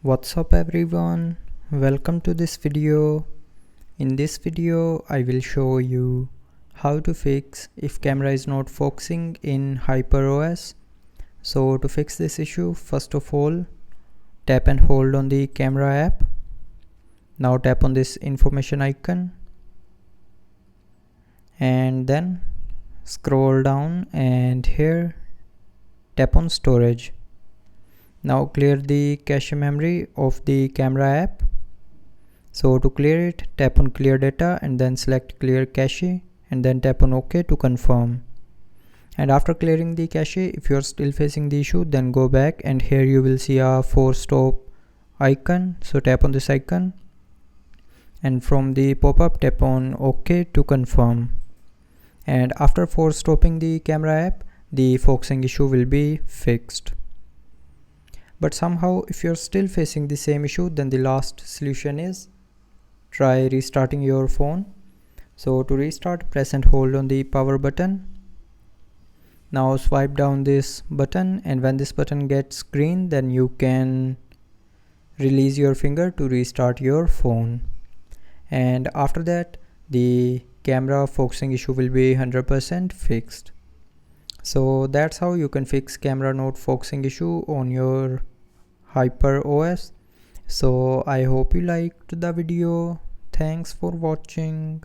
What's up everyone, welcome to this video. In this video I will show you how to fix if camera is not focusing in HyperOS. So to fix this issue, first of all tap and hold on the camera app. Now tap on this information icon and then scroll down and here tap on storage. Now clear the cache memory of the camera app. So to clear it, tap on clear data and then select clear cache and then tap on OK to confirm. And after clearing the cache, if you are still facing the issue, then go back and here you will see a force stop icon. So tap on this icon and from the pop-up tap on OK to confirm. And after force stopping the camera app, the focusing issue will be fixed. But somehow if you're still facing the same issue, then the last solution is try restarting your phone. So to restart, press and hold on the power button. Now swipe down this button and when this button gets green, then you can release your finger to restart your phone. And after that, the camera focusing issue will be 100% fixed. So that's how you can fix camera not focusing issue on your HyperOS. So I hope you liked the video. Thanks for watching.